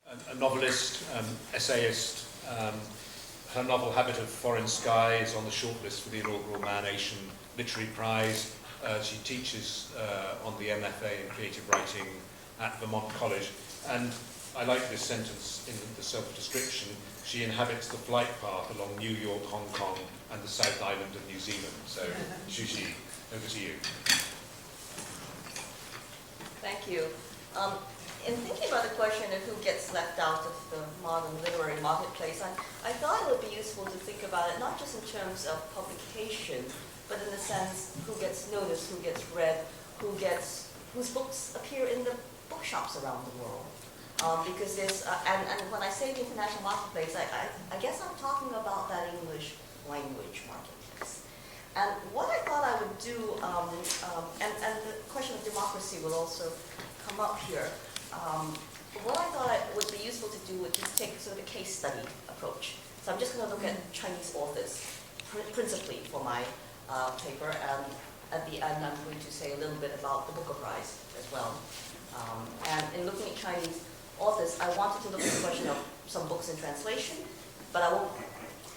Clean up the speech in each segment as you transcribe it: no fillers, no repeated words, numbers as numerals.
a novelist, essayist. Her novel Habit of Foreign Sky is on the shortlist for the inaugural Man Asian Literary Prize. She teaches on the MFA in creative writing at Vermont College. And I like this sentence in the self-description. She inhabits the flight path along New York, Hong Kong, and the South Island of New Zealand. So, Xuxi, over to you. Thank you. In thinking about the question of who gets left out of the modern literary marketplace, I thought it would be useful to think about it not just in terms of publication, but in the sense who gets noticed, who gets read, whose books appear in the bookshops around the world. Because there's, and when I say the international marketplace, I guess I'm talking about that English language marketplace. And what I thought I would do, and the question of democracy will also come up here. What I thought it would be useful to do would just take sort of a case study approach. So I'm just going to look at Chinese authors, principally for my paper, and at the end I'm going to say a little bit about the Booker Prize as well. And in looking at Chinese authors, I wanted to look at the question of some books in translation, but I won't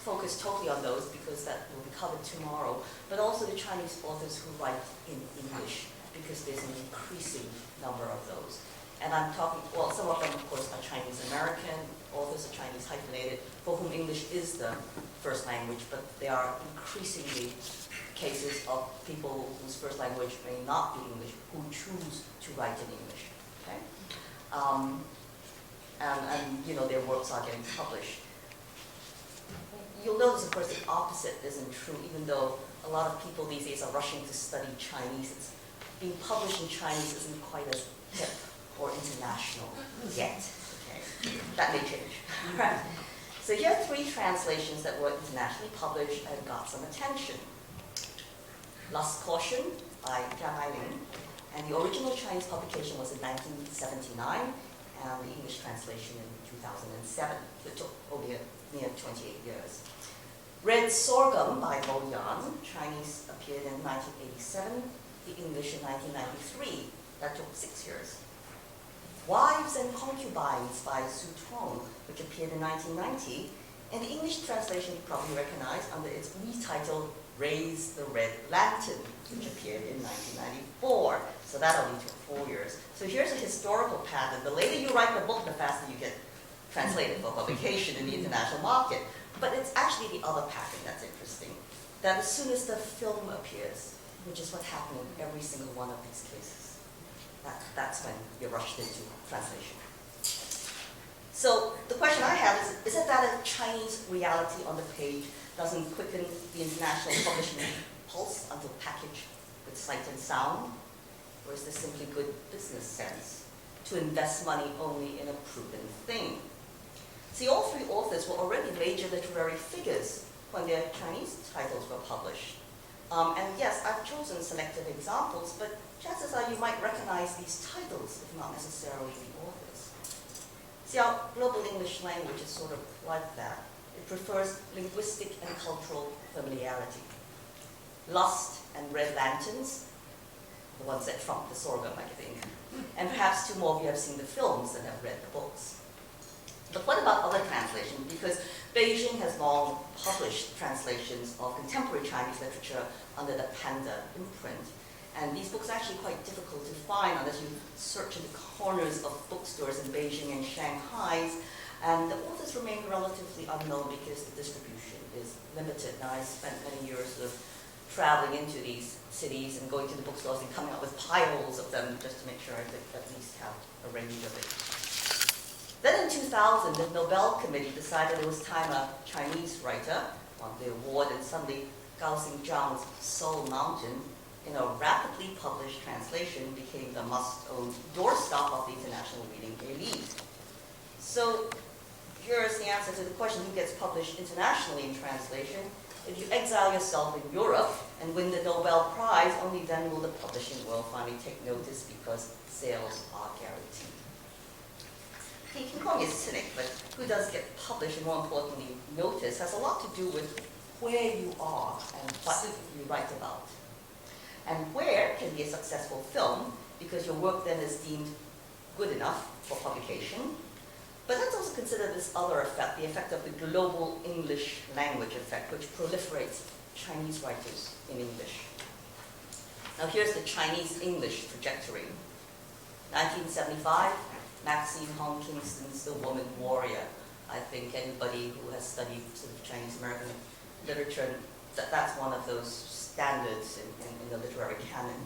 focus totally on those because that will be covered tomorrow, but also the Chinese authors who write in English, because there's an increasing number of those. And I'm talking, well, some of them, of course, are Chinese-American, authors are Chinese hyphenated, for whom English is the first language, but there are increasingly cases of people whose first language may not be English, who choose to write in English, okay? And you know, their works are getting published. You'll notice, of course, the opposite isn't true, even though a lot of people these days are rushing to study Chinese. It's being published in Chinese isn't quite as hip or international yet. Okay. That may change. Right. So here are 3 translations that were internationally published and got some attention. Lust Caution by Jiang Ailing, and the original Chinese publication was in 1979, and the English translation in 2007. So it took only near 28 years. Red Sorghum by Mo Yan, Chinese appeared in 1987, the English in 1993. That took 6 years. Wives and Concubines by Su Tong, which appeared in 1990, and the English translation you probably recognize under its retitle Raise the Red Lantern, which appeared in 1994. So that only took 4 years. So here's a historical pattern. The later you write the book, the faster you get translated for publication in the international market. But it's actually the other pattern that's interesting, that as soon as the film appears, which is what happened in every single one of these cases, that's when you're rushed into translation. So the question I have is it that a Chinese reality on the page doesn't quicken the international publishing pulse until packaged with sight and sound? Or is this simply good business sense to invest money only in a proven thing? See, all 3 authors were already major literary figures when their Chinese titles were published. And yes, I've chosen selective examples, but chances are you might recognize these titles, if not necessarily the authors. See, our global English language is sort of like that. It prefers linguistic and cultural familiarity. Lust and Red Lanterns, the ones that trump the sorghum, I think. And perhaps 2 more of you have seen the films and have read the books. But what about other translations? Because Beijing has long published translations of contemporary Chinese literature under the Panda imprint. And these books are actually quite difficult to find unless you search in the corners of bookstores in Beijing and Shanghai. And the authors remain relatively unknown because the distribution is limited. Now, I spent many years of traveling into these cities and going to the bookstores and coming up with piles of them just to make sure I could at least have a range of it. Then in 2000, the Nobel Committee decided it was time a Chinese writer won the award, and suddenly Gao Xingjiang's Soul Mountain, in a rapidly published translation, became the must-own doorstop of the international reading elite. So here's the answer to the question, who gets published internationally in translation? If you exile yourself in Europe and win the Nobel Prize, only then will the publishing world finally take notice, because sales are guaranteed. You can call me a cynic, but who does get published, and more importantly, noticed, has a lot to do with where you are and what you write about. And where can be a successful film, because your work then is deemed good enough for publication. But let's also consider this other effect, the effect of the global English language effect, which proliferates Chinese writers in English. Now here's the Chinese English trajectory. 1975, Maxine Hong Kingston's The Woman Warrior. I think anybody who has studied sort of Chinese American literature, that's one of those standards in the literary canon.